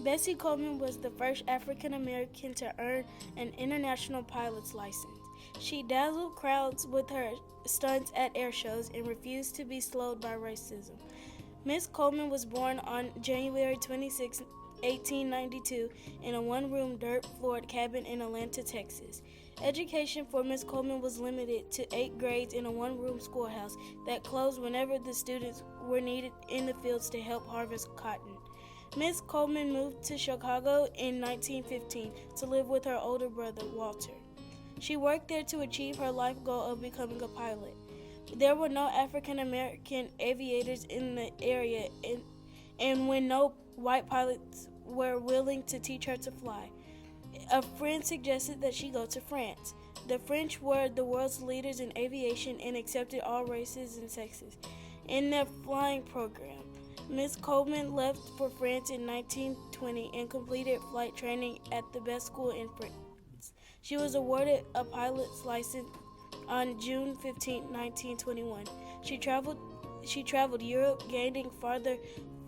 Bessie Coleman was the first African American to earn an international pilot's license. She dazzled crowds with her stunts at air shows and refused to be slowed by racism. Miss Coleman was born on January 26, 1892, in a one-room dirt-floored cabin in Atlanta, Texas. Education for Miss Coleman was limited to 8 grades in a one-room schoolhouse that closed whenever the students were needed in the fields to help harvest cotton. Miss Coleman moved to Chicago in 1915 to live with her older brother, Walter. She worked there to achieve her life goal of becoming a pilot. There were no African American aviators in the area, and when no white pilots were willing to teach her to fly, a friend suggested that she go to France. The French were the world's leaders in aviation and accepted all races and sexes in their flying program. Miss Coleman left for France in 1920 and completed flight training at the best school in France. She was awarded a pilot's license on June 15, 1921. She traveled Europe, gaining farther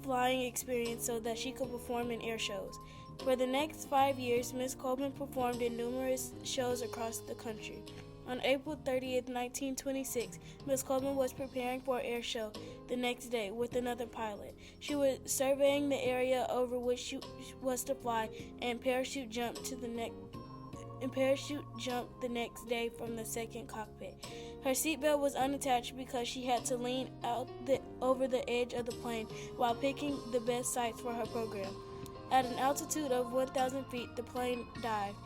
flying experience so that she could perform in air shows. For the next 5 years, Miss Coleman performed in numerous shows across the country. On April 30, 1926, Miss Coleman was preparing for an air show the next day with another pilot. She was surveying the area over which she was to fly and parachute jumped the next day from the second cockpit. Her seatbelt was unattached because she had to lean out over the edge of the plane while picking the best sites for her program. At an altitude of 1,000 feet, the plane dived.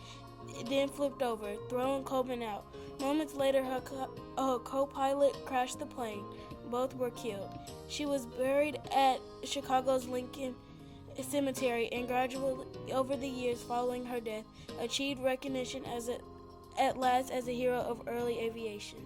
It then flipped over, throwing Coleman out. Moments later, her co-pilot crashed the plane. Both were killed. She was buried at Chicago's Lincoln Cemetery and gradually, over the years following her death, achieved recognition at last as a hero of early aviation.